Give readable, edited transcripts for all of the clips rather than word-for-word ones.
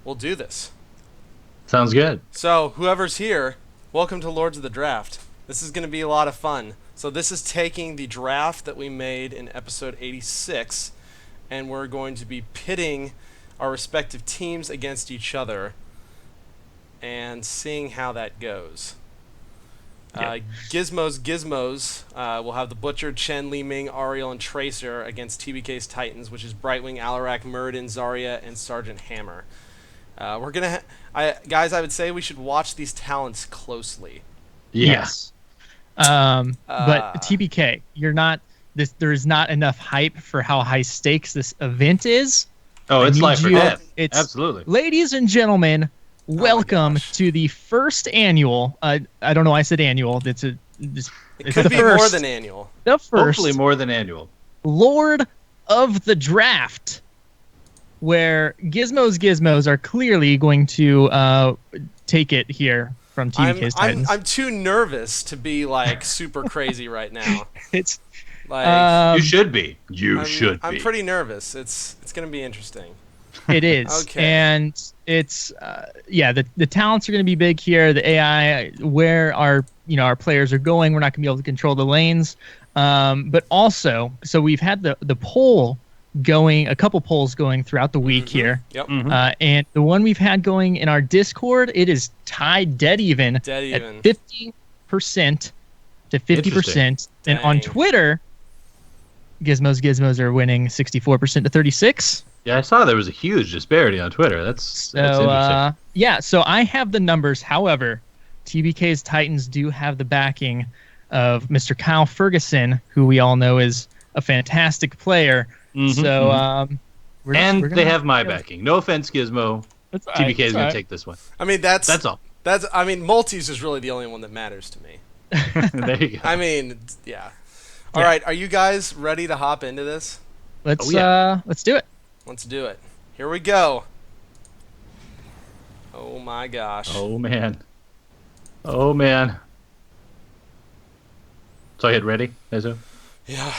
we'll do this. Sounds good. So, whoever's here, welcome to Lords of the Draft. This is going to be a lot of fun. So, this is taking the draft that we made in episode 86, and we're going to be pitting our respective teams against each other and seeing how that goes. Gizmos. We'll have the Butcher, Chen, Li Ming, Ariel, and Tracer against TBK's Titans, which is Brightwing, Alarak, Muradin, Zarya, and Sergeant Hammer. We're gonna, guys. I would say we should watch these talents closely. Yes. But TBK, you're not. There is not enough hype for how high stakes this event is. Oh, it's life or death. It's, Absolutely. Ladies and gentlemen, welcome to the first annual. I don't know why I said annual. It could be more than annual. The first, hopefully more than annual. Lord of the Draft, where Gizmos are clearly going to take it here from TBK's Titans. I'm too nervous to be like super crazy right now. It's like you should be. You should be. I'm pretty nervous. It's gonna be interesting. It is. Okay. And it's the talents are going to be big here. The AI, where our players are going, we're not going to be able to control the lanes. But also, so we've had the poll going, a couple polls going throughout the week here. Yep. And the one we've had going in our Discord, it is tied dead even at 50% to 50%. And on Twitter, Gizmos are winning 64% to 36%. Yeah, I saw there was a huge disparity on Twitter. That's interesting. So I have the numbers. However, TBK's Titans do have the backing of Mr. Kyle Ferguson, who we all know is a fantastic player. So they have my backing. No offense, Gizmo. TBK is going to take this one. I mean, that's all. I mean, multis is really the only one that matters to me. There you go. I mean, yeah. All right, are you guys ready to hop into this? Let's do it. Let's do it. Here we go. Oh my gosh. Oh man. Oh man. So I hit ready, Ezo? Yeah.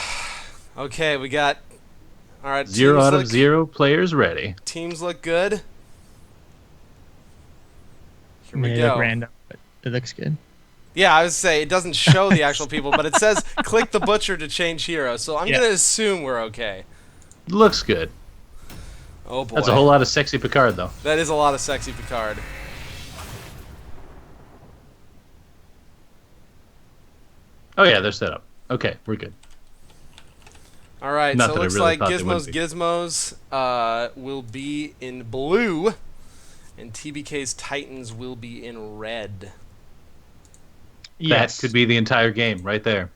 Okay, we got. All right. 0 out of 0 players ready. Teams look good. Here we go. Look random, but it looks good. Yeah, I would say it doesn't show the actual people, but it says click the Butcher to change hero. So I'm gonna assume we're okay. Looks good. Oh boy. That's a whole lot of sexy Picard, though. That is a lot of sexy Picard. Oh yeah, they're set up. Okay, we're good. All right, Not so it that I looks really like thought they would be. Gizmos will be in blue, and TBK's Titans will be in red. That could be the entire game right there.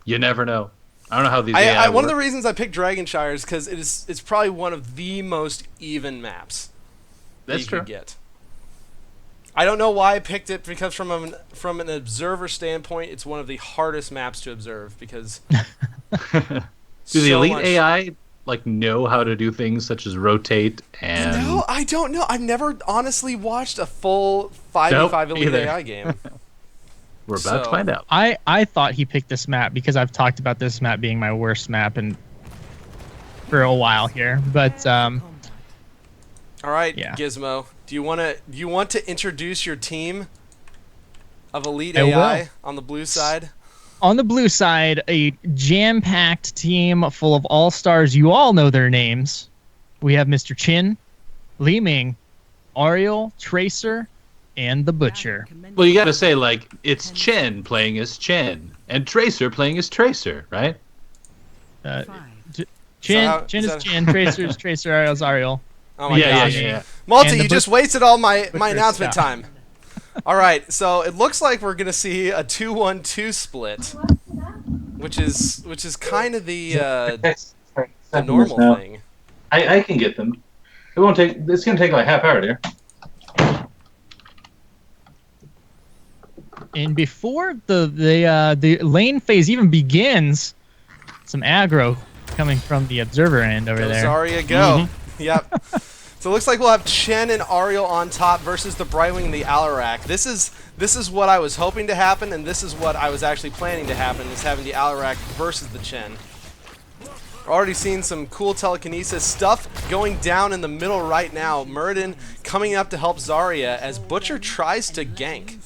You never know. I don't know how these AI one of work. the reasons I picked Dragonshire is because it's probably one of the most even maps That's you true. could get. I don't know why I picked it, because from an observer standpoint, it's one of the hardest maps to observe because Do the elite AI know how to do things such as rotate and? No, I don't know. I've never honestly watched a full 5v5 elite AI game. We're about to find out. I thought he picked this map because I've talked about this map being my worst map for a while here. But all right, Gizmo, do you want to introduce your team of elite AI on the blue side? On the blue side, a jam-packed team full of all-stars. You all know their names. We have Mr. Chin, Li Ming, Ariel, Tracer, and the Butcher. Well, you got to say, it's Chen playing as Chen, and Tracer playing as Tracer, right? Chin is Chin, Tracer is Tracer, Ariel's Ariel. Oh my gosh. Yeah. Multi, you just wasted all my announcement time. All right, so it looks like we're going to see a 2-1-2 split, which is kind of the normal thing. I can get them. It won't take. It's going to take like half hour, dear. And before the lane phase even begins, some aggro coming from the observer end over there. Zarya go. Yep. So it looks like we'll have Chen and Ariel on top versus the Brightwing and the Alarak. This is what I was hoping to happen, and this is what I was actually planning to happen, is having the Alarak versus the Chen. Already seeing some cool telekinesis stuff going down in the middle right now. Muradin coming up to help Zarya as Butcher tries to gank.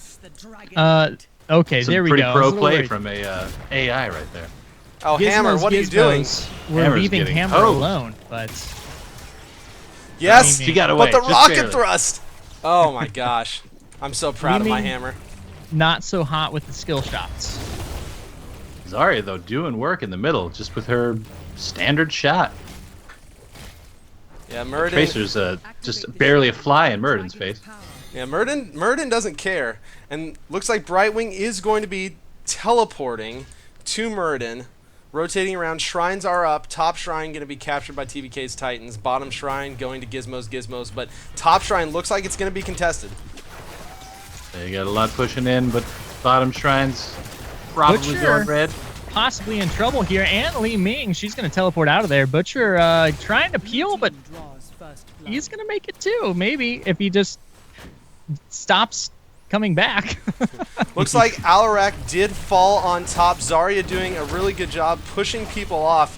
Okay, Some there we pretty go. pro play from a AI right there. Oh, Hammer, what are you doing? We're Hammer's leaving getting Hammer hosed. alone, but Yes, She got away, but the just rocket barely. thrust. Oh my gosh. I'm so proud of my Leaving- Hammer. not so hot with the skill shots. Zarya, though, doing work in the middle, just with her standard shot. Yeah, Muradin. Tracer's just barely a fly in Muradin's face. Yeah, Muradin doesn't care. And looks like Brightwing is going to be teleporting to Muradin. Rotating around, shrines are up. Top shrine going to be captured by TVK's Titans. Bottom shrine going to Gizmos. But top shrine looks like it's going to be contested. They got a lot pushing in, but bottom shrine's probably Butcher. going red. Possibly in trouble here, and Li Ming, she's going to teleport out of there. Butcher trying to peel, but he's going to make it too. Maybe if he just stops coming back. Looks like Alarak did fall on top. Zarya doing a really good job pushing people off.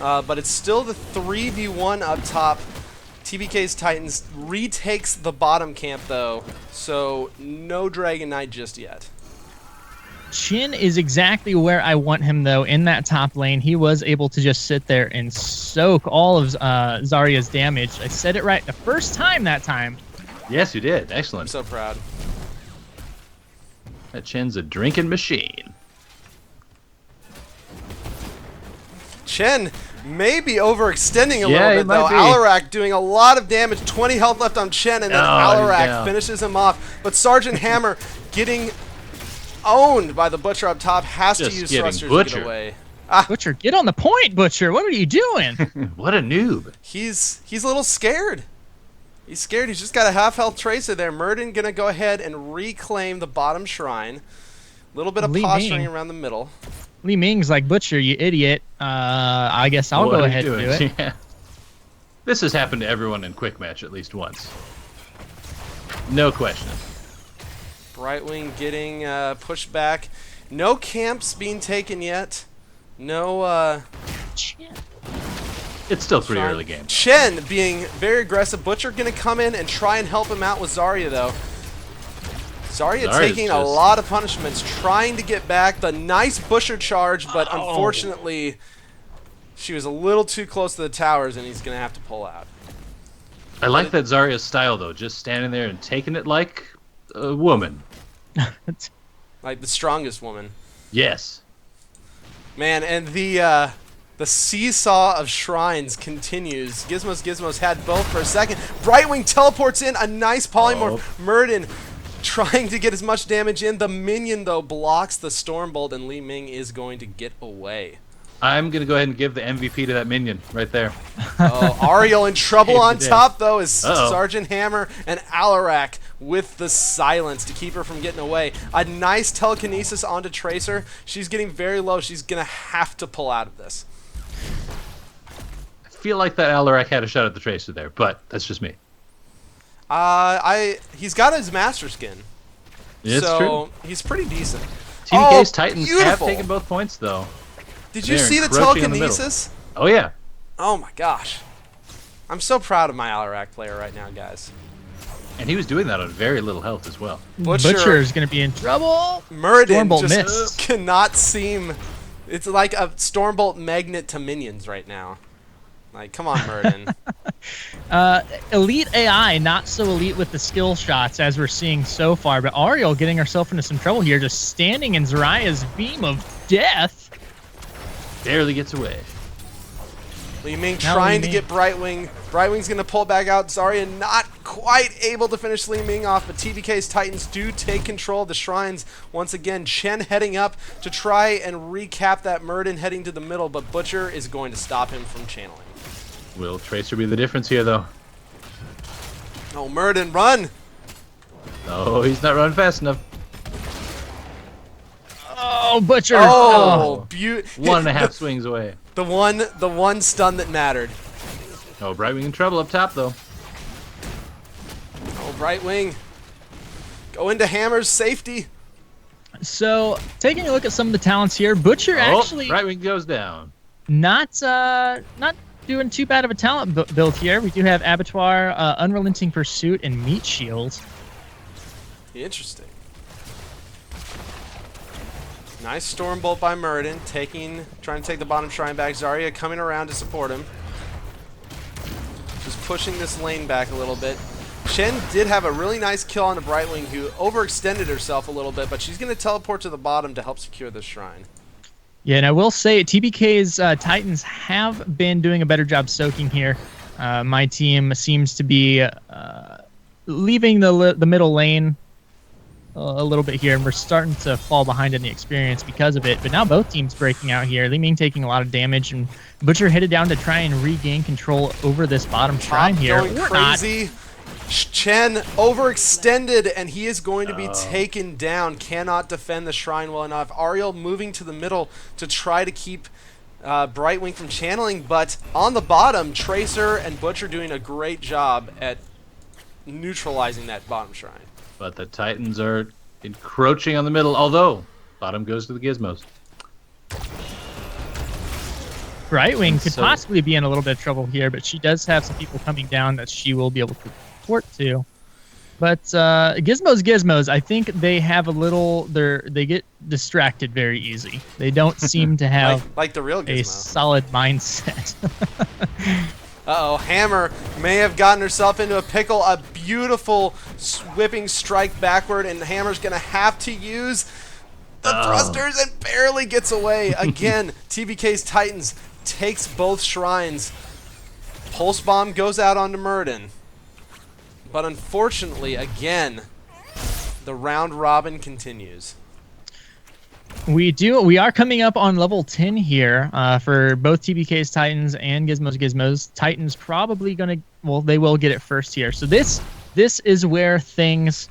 But it's still the 3v1 up top. TVK's Titans retakes the bottom camp, though. So no Dragon Knight just yet. Chin is exactly where I want him, though, in that top lane. He was able to just sit there and soak all of Zarya's damage. I said it right the first time that time. Yes, you did. I'm Excellent. so proud. That Chin's a drinking machine. Chen may be overextending a Yeah, little he bit, though. might be. Alarak doing a lot of damage. 20 health left on Chen, and then Oh, he's Alarak down. finishes him off. But Sergeant Hammer getting owned by the Butcher up top. Has to Just use getting thrusters to get butchered. away. Butcher, get on the point, Butcher. What are you doing? What a noob. He's a little scared. He's scared. He's just got a half health Tracer there. Muradin gonna go ahead and reclaim the bottom shrine. A little bit of Li posturing Ming. around the middle. Li Ming's like, Butcher, you idiot. I guess I'll What go are you ahead and do doing? it. Yeah. This has happened to everyone in Quick Match at least once. No question. Brightwing getting pushed back. No camps being taken yet. No. Chin. It's still pretty Shrine. early game. Chen being very aggressive. Butcher gonna come in and try and help him out with Zarya, though. Zarya Zarya's taking a just- lot of punishments, trying to get back. The nice Butcher charge, but unfortunately, she was a little too close to the towers, and he's gonna have to pull out. I like that Zarya's style, though. Just standing there and taking it like a woman. Like the strongest woman. Yes. Man, and the seesaw of shrines continues. Gizmos had both for a second. Brightwing teleports in, a nice polymorph. Muradin trying to get as much damage in. The minion, though, blocks the Stormbolt, and Li Ming is going to get away. I'm going to go ahead and give the MVP to that minion right there. Oh, Ariel in trouble on Saved the day. top, though, is Uh-oh. Sergeant Hammer and Alarak with the silence to keep her from getting away. A nice telekinesis onto Tracer. She's getting very low. She's going to have to pull out of this. I feel like that Alarak had a shot at the Tracer there, but that's just me. He's got his master skin. It's so true. He's pretty decent. TVK's Titans beautiful. have taken both points, though. Did you They're see the encroaching in the middle. telekinesis? Oh, yeah. Oh my gosh. I'm so proud of my Alarak player right now, guys. And he was doing that on very little health as well. Butcher is going to be in trouble. Muradin Stormbolt just missed. cannot seem... It's like a Stormbolt magnet to minions right now. Like, come on, Muradin. Elite AI, not so elite with the skill shots as we're seeing so far, but Ariel getting herself into some trouble here, just standing in Zarya's beam of death. Barely gets away. Li Ming Now trying Li to Ming. get Brightwing. Brightwing's going to pull back out. Zarya not quite able to finish Li Ming off, but TVK's Titans do take control of the shrines. Once again, Chen heading up to try and recap that Muradin heading to the middle, but Butcher is going to stop him from channeling. Will Tracer be the difference here, though? Oh, Muradin, run! Oh, he's not running fast enough. Oh, Butcher. Oh, 1.5 swings away. The one stun that mattered. Oh, Brightwing in trouble up top, though. Oh, Brightwing. Go into Hammer's safety. So, taking a look at some of the talents here, Butcher Oh, actually... Brightwing goes down. Not doing too bad of a talent build here. We do have Abattoir, Unrelenting Pursuit, and Meat Shield. Interesting. Nice Stormbolt by Muradin, trying to take the bottom shrine back. Zarya coming around to support him. Just pushing this lane back a little bit. Chen did have a really nice kill on the Brightwing, who overextended herself a little bit, but she's going to teleport to the bottom to help secure this shrine. Yeah, and I will say TBK's Titans have been doing a better job soaking here. My team seems to be leaving the middle lane a little bit here, and we're starting to fall behind in the experience because of it. But now both teams breaking out here. Li Ming taking a lot of damage, and Butcher headed down to try and regain control over this bottom shrine here. Going crazy. Chen overextended, and he is going to be taken down. Cannot defend the shrine well enough. Ariel moving to the middle to try to keep Brightwing from channeling, but on the bottom, Tracer and Butcher doing a great job at neutralizing that bottom shrine. But the Titans are encroaching on the middle, although bottom goes to the Gizmos. Brightwing could possibly be in a little bit of trouble here, but she does have some people coming down that she will be able to port to. But Gizmos, I think they have a little, they get distracted very easy. They don't seem to have like the real Gizmo. A solid mindset. Uh-oh, Hammer may have gotten herself into a pickle. A beautiful whipping strike backward, and Hammer's going to have to use the thrusters and barely gets away. Again, TBK's Titans takes both shrines. Pulse Bomb goes out onto Muradin. But unfortunately, again, the round robin continues. We are coming up on level 10 here for both TBK's Titans and Gizmos. Titans probably gonna, they will get it first here. So this is where things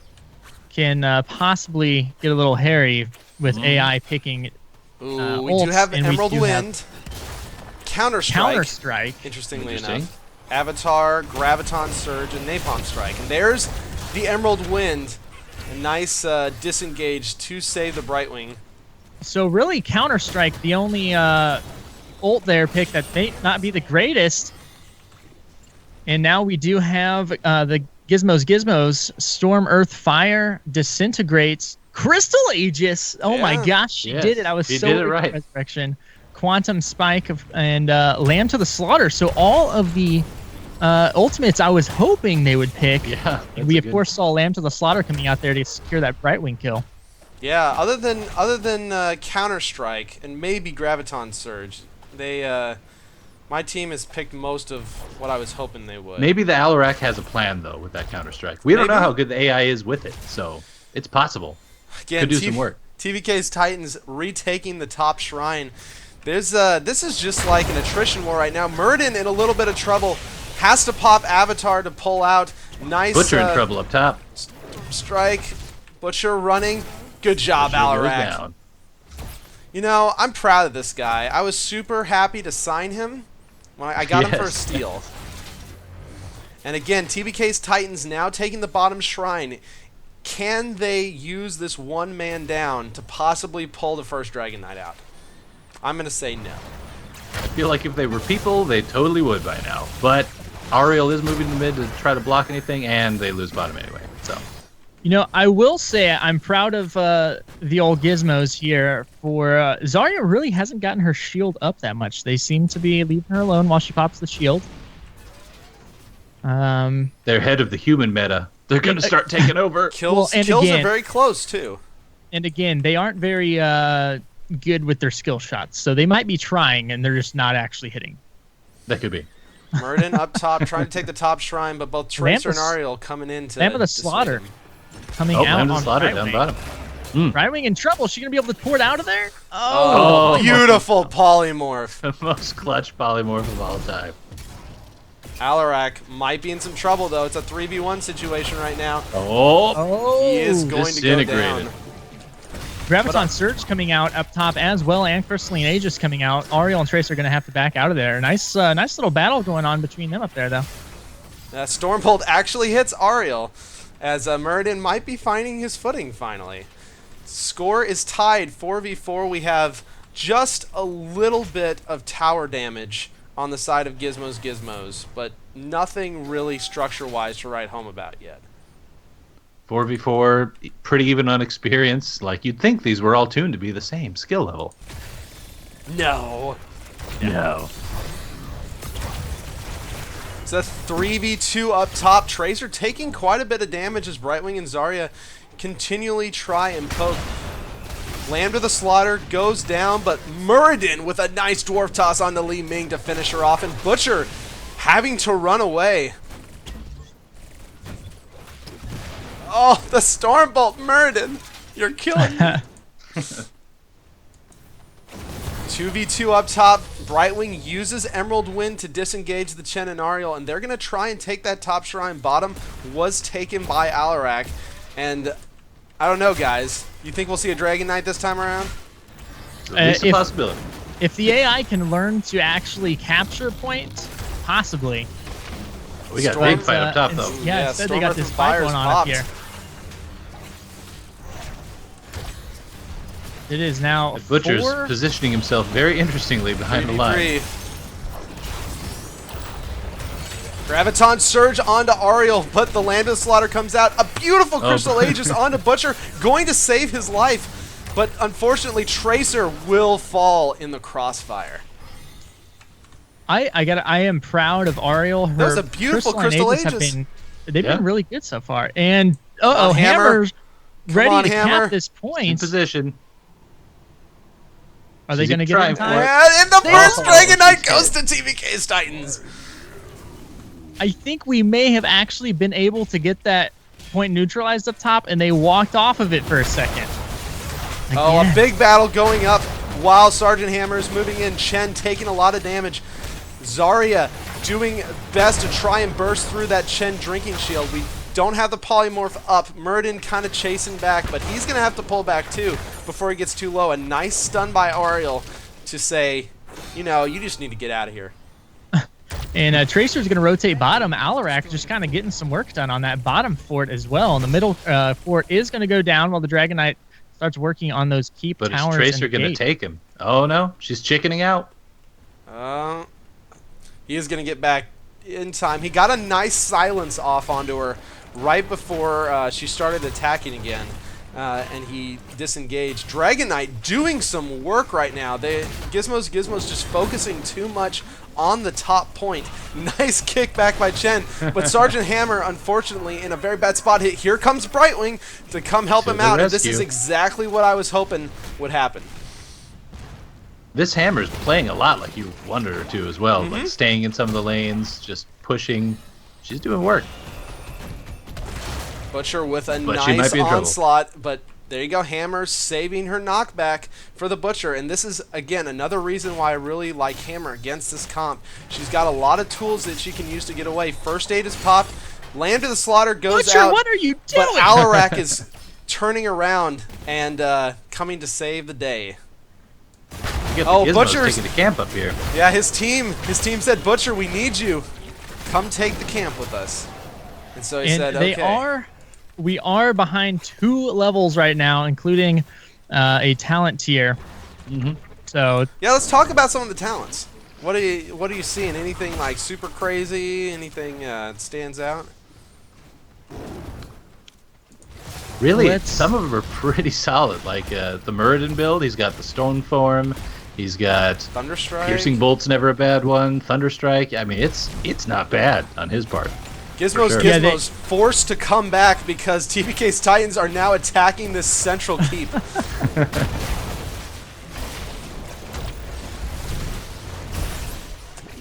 can possibly get a little hairy with AI picking. Ooh, we do have Emerald Wind, Counter-Strike. Interestingly enough, Avatar, Graviton Surge, and Napalm Strike, and there's the Emerald Wind. A nice disengage to save the Brightwing. So really, Counter-Strike, the only ult there pick that may not be the greatest. And now we do have the Gizmos. Storm, Earth, Fire, Disintegrates, Crystal Aegis. Oh my gosh, she did it. I was so did it right. Resurrection. Quantum Spike and Lamb to the Slaughter. So all of the ultimates I was hoping they would pick. Yeah, we of course saw Lamb to the Slaughter coming out there to secure that Brightwing kill. Yeah, other than Counter-Strike and maybe Graviton Surge, my team has picked most of what I was hoping they would. Maybe the Alarak has a plan though with that Counter-Strike. We don't know how good the AI is with it, so it's possible. Again, could do some work. TBK's Titans retaking the top shrine. This is just like an attrition war right now. Muradin in a little bit of trouble. Has to pop Avatar to pull out. Nice. Butcher in trouble up top. Strike. Butcher running. Good job, Alarak. You know, I'm proud of this guy. I was super happy to sign him when I got him for a steal. And again, TBK's Titans now taking the bottom shrine. Can they use this one man down to possibly pull the first Dragon Knight out? I'm going to say no. I feel like if they were people, they totally would by now. But Ariel is moving to mid to try to block anything, and they lose bottom anyway. So, you know, I will say I'm proud of the old Gizmos here. For Zarya really hasn't gotten her shield up that much. They seem to be leaving her alone while she pops the shield. They're head of the human meta. They're going to start taking over. Kills are very close, too. And again, they aren't very good with their skill shots. So they might be trying, and they're just not actually hitting. That could be. Muradin up top, trying to take the top shrine, but both Tracer and Ariel coming in to Lamb of the Slaughter coming out Lamb of the on Slaughter down bottom. Brightwing in trouble. She going to be able to port out of there? Oh, beautiful polymorph. The most clutch polymorph of all time. Alarak might be in some trouble, though. It's a 3v1 situation right now. Oh, he is going to go down. Graviton Surge coming out up top as well, and Crystalline Aegis coming out. Ariel and Tracer are going to have to back out of there. Nice little battle going on between them up there, though. Stormbolt actually hits Ariel, as Muradin might be finding his footing finally. Score is tied 4v4. We have just a little bit of tower damage on the side of Gizmos, but nothing really structure-wise to write home about yet. 4v4, pretty even on experience. Like, you'd think these were all tuned to be the same skill level. No. No. It's a 3v2 up top. Tracer taking quite a bit of damage as Brightwing and Zarya continually try and poke. Lambda the Slaughter goes down, but Muradin with a nice dwarf toss onto Li Ming to finish her off, and Butcher having to run away. Oh, the Stormbolt, Muradin! You're killing me. 2v2 up top. Brightwing uses Emerald Wind to disengage the Chen and Ariel, and they're going to try and take that top shrine. Bottom was taken by Alarak, and I don't know, guys. You think we'll see a Dragon Knight this time around? At least a possibility. If the AI can learn to actually capture points, possibly. We got a big fight up top, though. Yeah, instead they got this fight going on up here. It is now Butcher's 4. positioning himself very interestingly behind the line. Graviton Surge onto Ariel, but the Lambda Slaughter comes out. A beautiful Crystal Aegis onto Butcher, going to save his life. But unfortunately, Tracer will fall in the crossfire. I am proud of Ariel. That was a beautiful Crystal Aegis. They've been really good so far. And Hammer's ready to cap this point. In position. Are they going to get it in time? Yeah, and the first Dragon Knight goes to TBK's Titans. I think we may have actually been able to get that point neutralized up top, and they walked off of it for a second. Oh, a big battle going up while Sergeant Hammer is moving in. Chen taking a lot of damage. Zarya doing best to try and burst through that Chen drinking shield. We don't have the polymorph up. Muradin kind of chasing back, but he's going to have to pull back too before he gets too low. A nice stun by Ariel to say, you know, you just need to get out of here. And Tracer's going to rotate bottom. Alarak just kind of getting some work done on that bottom fort as well. And the middle fort is going to go down while the Dragon Knight starts working on those keep towers. But is Tracer going to take him? Oh, no. She's chickening out. He is going to get back in time. He got a nice silence off onto her right before she started attacking again. And he disengaged. Dragon Knight doing some work right now. Gizmo's just focusing too much on the top point. Nice kickback by Chen, but Sergeant Hammer, unfortunately, in a very bad spot. Here comes Brightwing to come help him out, and this is exactly what I was hoping would happen. This Hammer's playing a lot like you wondered her to as well, like staying in some of the lanes, just pushing. She's doing work. Butcher with a nice onslaught, but there you go. Hammer saving her knockback for the Butcher, and this is, again, another reason why I really like Hammer against this comp. She's got a lot of tools that she can use to get away. First aid is popped. Lambda the Slaughter goes Butcher, out. what are you doing? But Alarak is turning around and coming to save the day. Butcher's taking the camp up here. Yeah, his team said, Butcher, we need you. Come take the camp with us. And so he said, okay. We are behind 2 levels right now, including a talent tier. So yeah, let's talk about some of the talents. What are you seeing? Anything like super crazy? Anything that stands out? Really, some of them are pretty solid. Like the Muradin build, he's got the Stone Form. He's got Thunderstrike. Piercing Bolt's never a bad one. Thunderstrike. I mean, it's not bad on his part. Gizmo's forced to come back because TBK's Titans are now attacking this central keep.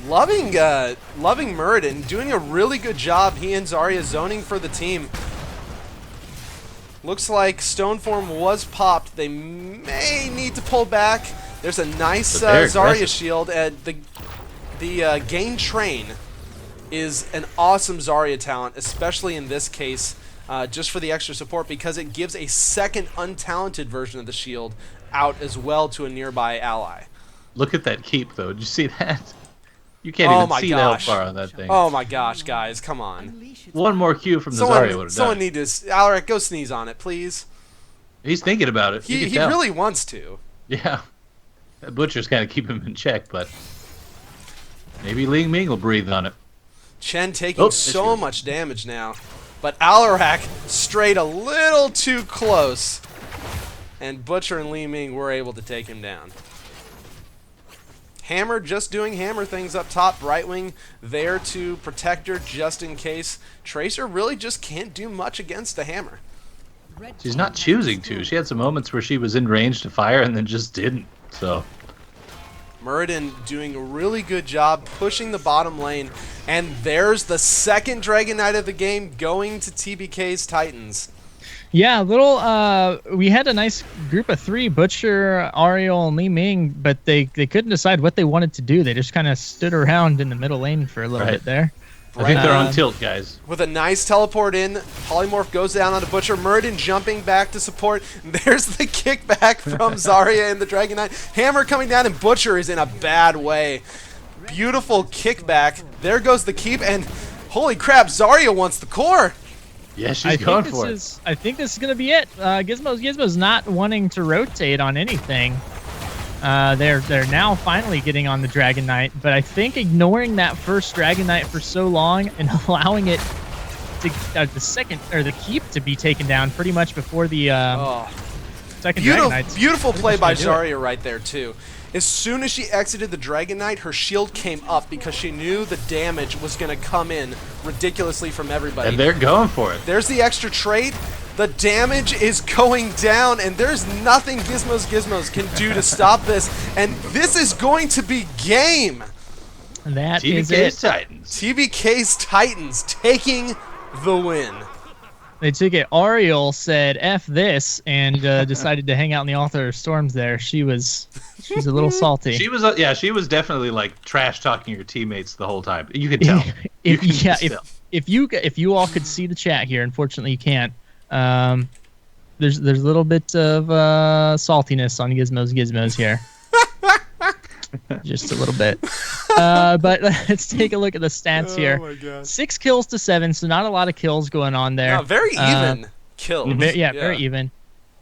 Loving Muradin, doing a really good job. He and Zarya zoning for the team. Looks like Stoneform was popped. They may need to pull back. There's a nice Zarya shield. The Gain Train is an awesome Zarya talent, especially in this case, just for the extra support, because it gives a second untalented version of the shield out as well to a nearby ally. Look at that keep, though. Did you see that? You can't even see how far on that thing. Oh my gosh, guys, come on. One more Q from the Zarya would have done. Someone need to... Alarak, go sneeze on it, please. He's thinking about it. He really wants to. Yeah. Butcher's kind of keeping him in check, but maybe Ling Ming will breathe on it. Chen taking Oh, so much damage now. But Alarak strayed a little too close. And Butcher and Li Ming were able to take him down. Hammer just doing hammer things up top. Brightwing there to protect her just in case. Tracer really just can't do much against the hammer. She's not choosing to. She had some moments where she was in range to fire and then just didn't. So Muradin doing a really good job pushing the bottom lane. And there's the second Dragon Knight of the game going to TBK's Titans. Yeah, we had a nice group of 3, Butcher, Ariel, and Li Ming, but they couldn't decide what they wanted to do. They just kind of stood around in the middle lane for a little bit there. I think they're on tilt, guys. With a nice teleport in, Polymorph goes down onto Butcher. Muradin jumping back to support. There's the kickback from Zarya and the Dragon Knight. Hammer coming down, and Butcher is in a bad way. Beautiful kickback. There goes the keep, and holy crap, Zarya wants the core. Yeah, she's going for it. I think this is going to be it. Gizmo's not wanting to rotate on anything. They're now finally getting on the Dragon Knight, but I think ignoring that first Dragon Knight for so long and allowing it to the keep to be taken down pretty much before the second Dragon Knight. Beautiful play by Zarya right there too. As soon as she exited the Dragon Knight, her shield came up because she knew the damage was going to come in ridiculously from everybody. And they're going for it. There's the extra trait. The damage is going down, and there's nothing Gizmos can do to stop this. And this is going to be game. That TBK's is it. Titans. TBK's Titans taking the win. They took it. Ariel said F this and decided to hang out in the Author of Storms there. She's a little salty. She was definitely like trash talking your teammates the whole time. You could tell. If you all could see the chat here, unfortunately you can't. There's a little bit of saltiness on Gizmos here. Just a little bit. But let's take a look at the stats here. Oh my God. 6 kills to 7, so not a lot of kills going on there. No, very even kills. Very even.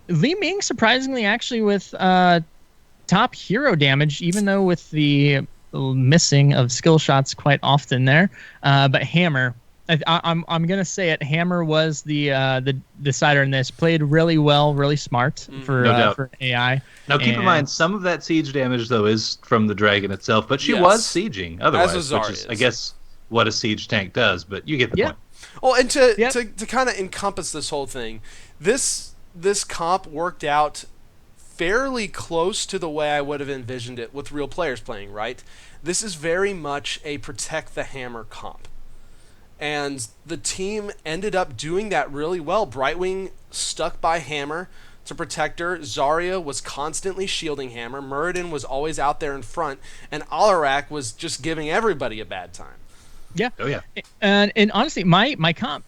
Li Ming surprisingly actually with top hero damage, even though with the missing of skill shots quite often there. But Hammer, I'm gonna say it. Hammer was the decider in this. Played really well, really smart for AI. Now keep in mind, some of that siege damage though is from the dragon itself, but she was sieging otherwise, which is, I guess, what a siege tank does. But you get the point. Well, and to kind of encompass this whole thing, this comp worked out fairly close to the way I would have envisioned it with real players playing. Right, this is very much a protect the hammer comp. And the team ended up doing that really well. Brightwing stuck by Hammer to protect her. Zarya was constantly shielding Hammer. Muradin was always out there in front. And Alarak was just giving everybody a bad time. Yeah. Oh, yeah. And honestly, my comp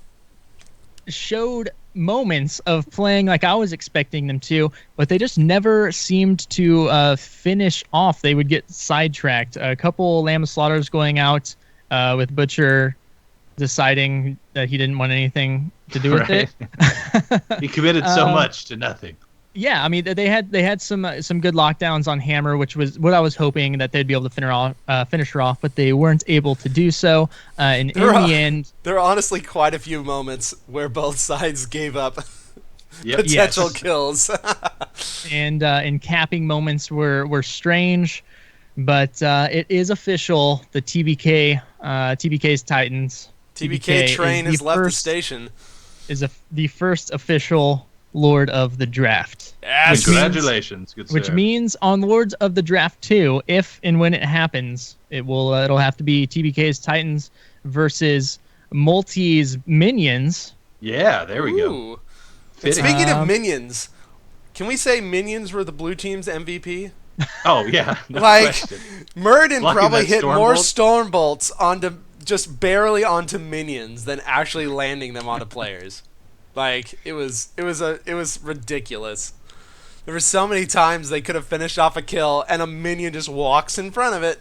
showed moments of playing like I was expecting them to, but they just never seemed to finish off. They would get sidetracked. A couple Lamb Slaughters going out with Butcher deciding that he didn't want anything to do with it. He committed so much to nothing. Yeah, I mean they had some good lockdowns on Hammer, which was what I was hoping that they'd be able to finish her off, but they weren't able to do so. And in the end, there are honestly quite a few moments where both sides gave up potential kills. And capping moments were strange, but it is official. The TBK's Titans. TBK train has left the station. Is the first official Lord of the Draft. Yes. Congratulations, good sir. Which means on Lords of the Draft 2, if and when it happens, it'll have to be TBK's Titans versus Multi's Minions. Yeah, there we go. And speaking of Minions, can we say Minions were the blue team's MVP? Oh yeah, no question. Muradin Lucky probably that hit storm more bolt. storm bolts onto just barely onto minions than actually landing them onto players. Like it was ridiculous. There were so many times they could have finished off a kill and a minion just walks in front of it.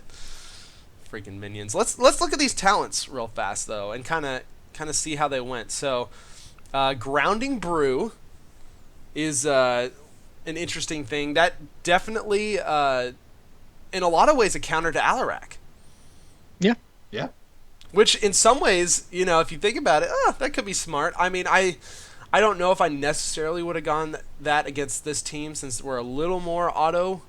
Freaking minions. Let's look at these talents real fast though and kind of see how they went. So, Grounding Brew is an interesting thing that definitely in a lot of ways a counter to Alarak. Yeah. Yeah. Which, in some ways, if you think about it, that could be smart. I mean, I don't know if I necessarily would have gone that against this team since we're a little more auto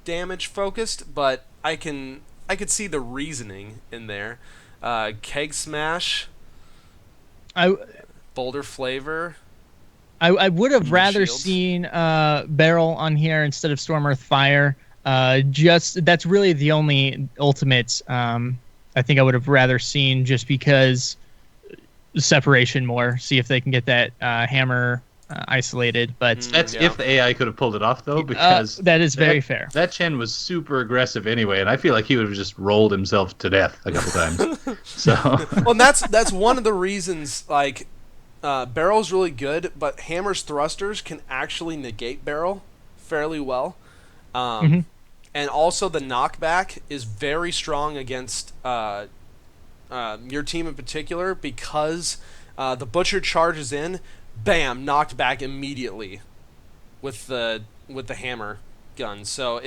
damage focused, but I could see the reasoning in there. Keg Smash, Boulder Flavor. I would have rather Shields. seen Beryl on here instead of Storm Earth Fire. That's really the only ultimate I think I would have rather seen, just because separation more. See if they can get that hammer isolated. But That's Yeah. if the AI could have pulled it off, though, because that is very fair. That Chen was super aggressive anyway, and I feel like he would have just rolled himself to death a couple times. So Well, and that's one of the reasons, like, Barrel's really good, but Hammer's thrusters can actually negate Barrel fairly well. And also the knockback is very strong against your team in particular, because the Butcher charges in, bam, knocked back immediately with the hammer gun. So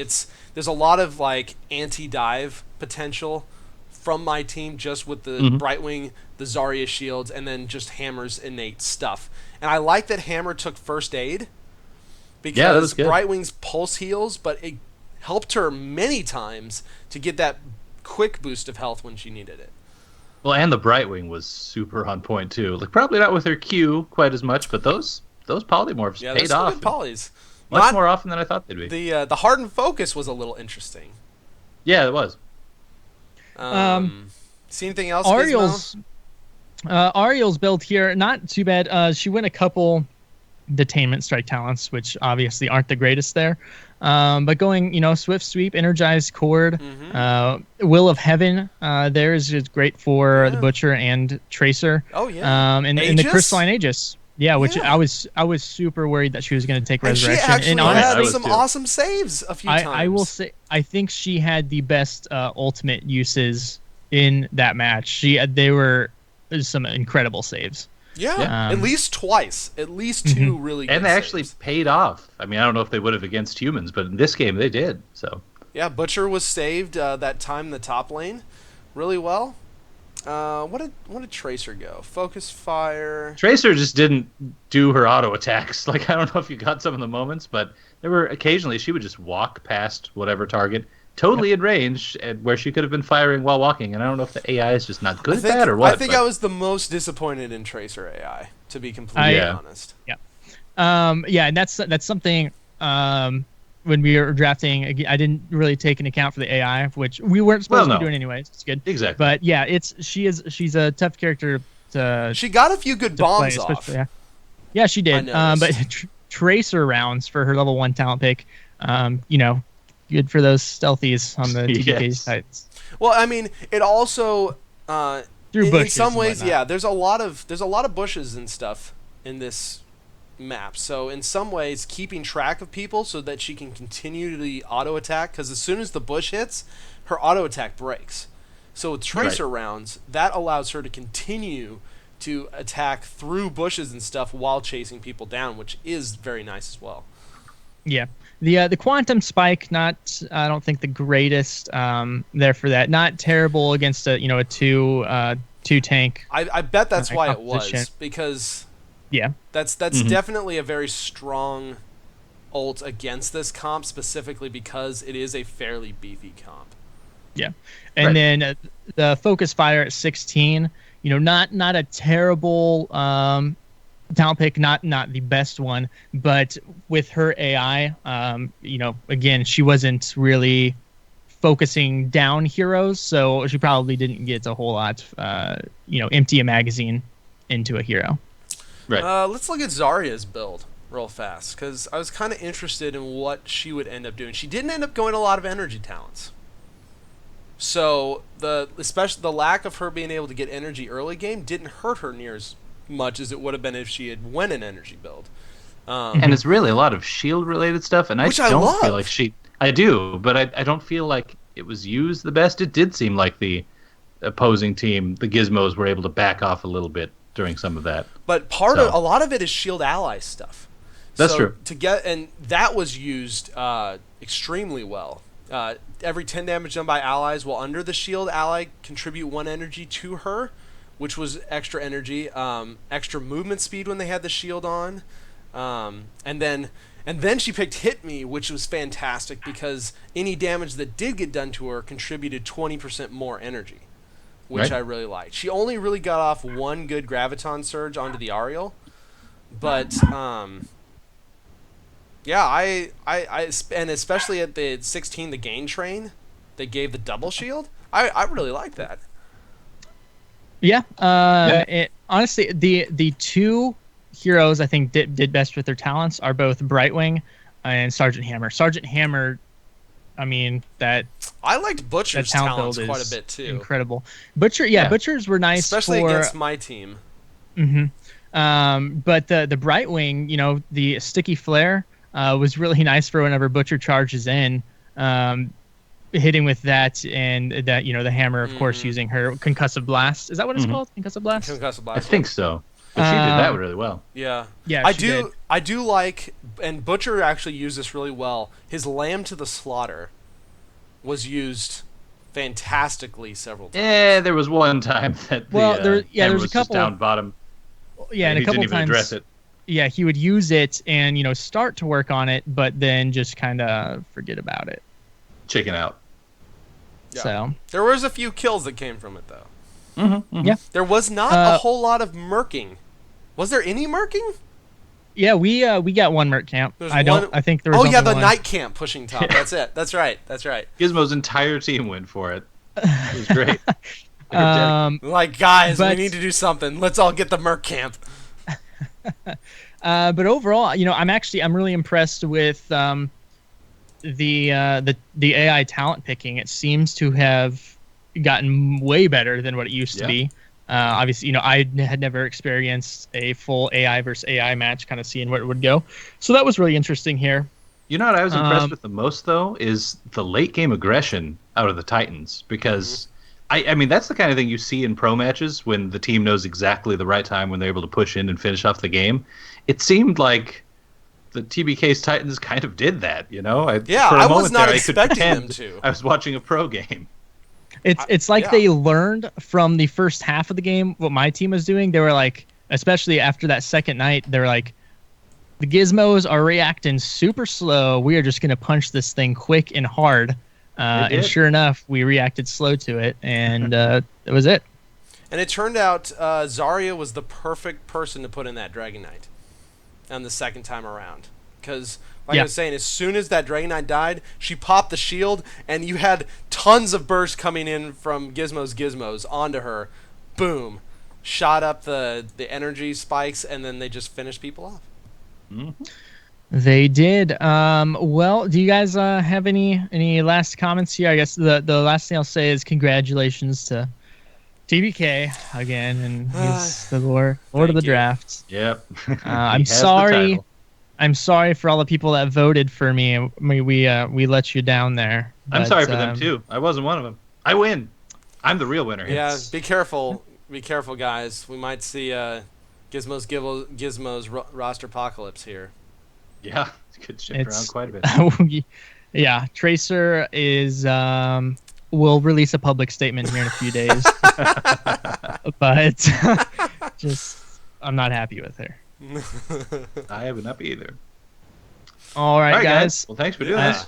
there's a lot of like anti-dive potential from my team just with the Brightwing, the Zarya shields, and then just Hammer's innate stuff. And I like that Hammer took first aid, because Yeah, that was good. Brightwing's pulse heals, but it helped her many times to get that quick boost of health when she needed it. well, and the Brightwing was super on point too. Like probably not with her Q quite as much, but those polymorphs Yeah, paid those are off good polys. much more often than I thought they'd be. The hardened focus was a little interesting. Yeah, it was. See anything else, Gizmo? Ariel's build here, not too bad. She went a couple detainment strike talents, which obviously aren't the greatest there. But going, Swift Sweep, Energized Chord, Will of Heaven, there is just great for the Butcher and Tracer. Oh yeah. And the Aegis? Crystalline Aegis. Yeah, which Yeah. I was super worried that she was going to take And she Resurrection. actually And honest- I had was some too. awesome saves a few times. I will say, I think she had the best ultimate uses in that match. They were some incredible saves. Yeah, Yeah. at least twice. At least two really good And they actually saves. paid off. I mean, I don't know if they would have against humans, but in this game they did. So Yeah, Butcher was saved that time in the top lane really well. What did Tracer go? Focus Fire. Tracer just didn't do her auto attacks. Like, I don't know if you got some of the moments, but there were occasionally she would just walk past whatever target, totally in range, and where she could have been firing while walking. And I don't know if the AI is just not good at that or what. I think but I was the most disappointed in Tracer AI, to be completely Yeah. honest. And that's something when we were drafting, I didn't really take into account for the AI, which we weren't supposed to be doing anyways. It's good. Exactly. But yeah, she's a tough character to She got a few good to play, bombs off. especially. Yeah, she did. I But noticed. Tracer rounds for her level 1 talent pick, good for those stealthies on the TDK Yes. sites. Well, I mean, it also Through in bushes some and ways, whatnot. yeah. There's a lot of bushes and stuff in this map. So in some ways, keeping track of people so that she can continue the auto attack, because as soon as the bush hits, her auto attack breaks. So with Tracer rounds, that allows her to continue to attack through bushes and stuff while chasing people down, which is very nice as well. Yeah. The Quantum Spike, I don't think the greatest there for that. Not terrible against a two tank. I bet that's why it was, composition. because Yeah. that's definitely a very strong ult against this comp, specifically because it is a fairly beefy comp. Yeah. And Right. then the Focus Fire at 16, not a terrible talent pick, not the best one, but with her AI, again, she wasn't really focusing down heroes, so she probably didn't get a whole lot, empty a magazine into a hero. Right. Let's look at Zarya's build real fast, because I was kind of interested in what she would end up doing. She didn't end up going a lot of energy talents. So especially the lack of her being able to get energy early game didn't hurt her near as much as it would have been if she had went an energy build. And it's really a lot of shield related stuff, and Which I don't love. feel like I do, but I don't feel like it was used the best. It did seem like the opposing team, the Gizmos, were able to back off a little bit during some of that. But a lot of it is shield ally stuff. That's So true. And that was used extremely well Every 10 damage done by allies while under the shield, ally contribute 1 energy to her, which was extra energy. Extra movement speed when they had the shield on. And then she picked Hit Me, which was fantastic because any damage that did get done to her contributed 20% more energy, which I really liked. She only really got off 1 good Graviton Surge onto the Ariel, but yeah, I and especially at the 16, the Gain Train, they gave the double shield. I really like that. Yeah. Honestly, the 2 heroes I think did best with their talents are both Brightwing and Sergeant Hammer. Sergeant Hammer, I mean, that I liked Butcher's talent talents build quite a is bit too. incredible. Butchers were nice, especially against my team. But the Brightwing, the sticky flare was really nice for whenever Butcher charges in, hitting with that, and that the hammer, of course, using her concussive blast. Is that what it's called? Concussive blast. Concussive I blast. think so. But she did that really well. Yeah. Yeah. I do like, and Butcher actually used this really well. His Lamb to the Slaughter was used fantastically several times. Yeah, there was one time that there hammer was a was just couple down bottom. Yeah, and he a couple didn't even times. address it. Yeah, he would use it and start to work on it, but then just kind of forget about it. Chicken out. Yeah. So there was a few kills that came from it though. Yeah. There was not a whole lot of murking. Was there any murking? Yeah, we got 1 merc camp. There's I think there was. Oh yeah, the one. night camp pushing top. That's it. That's right. Gizmo's entire team went for it. It was great. Like, guys, we but- need to do something. Let's all get the merc camp. But overall, I'm really impressed with the AI talent picking. It seems to have gotten way better than what it used to be. Obviously, I had never experienced a full AI versus AI match, kind of seeing where it would go. So that was really interesting here. You know what I was impressed with the most, though, is the late game aggression out of the Titans. Because, I mean, that's the kind of thing you see in pro matches when the team knows exactly the right time when they're able to push in and finish off the game. It seemed like the TBK's Titans kind of did that, For I a was moment not there, I could expecting them pretend to. I was watching a pro game. It's like they learned from the first half of the game what my team was doing. They were like, especially after that second night, they were like, the Gizmos are reacting super slow. We are just going to punch this thing quick and hard. And sure enough, we reacted slow to it, and that was it. And it turned out Zarya was the perfect person to put in that Dragon Knight on the second time around. Because, like I was saying, as soon as that Dragon Knight died, she popped the shield, and you had tons of bursts coming in from Gizmos onto her. Boom. Shot up the energy spikes, and then they just finished people off. They did. Well, do you guys have any last comments here? I guess the last thing I'll say is congratulations to TBK again, and he's the Lord of the Draft. Yep. I'm sorry. I'm sorry for all the people that voted for me. We let you down there. I'm sorry for them too. I wasn't one of them. I win. I'm the real winner. Yeah, be careful. Be careful, guys. We might see Gizmo's roster apocalypse here. Yeah, it could shift around quite a bit. Yeah, Tracer is will release a public statement here in a few days. But I'm not happy with her. I haven't up either. All right, guys. Well, thanks for doing this.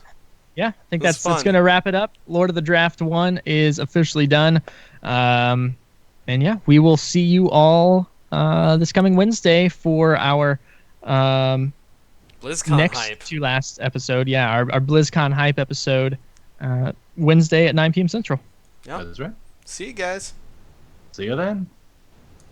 Yeah, I think That's that's going to wrap it up. Lord of the Draft 1 is officially done. And yeah, we will see you all this coming Wednesday for our BlizzCon next hype. to last episode. Yeah, our BlizzCon hype episode Wednesday at 9 p.m. Central. Yep. That's right. See you guys. See you then.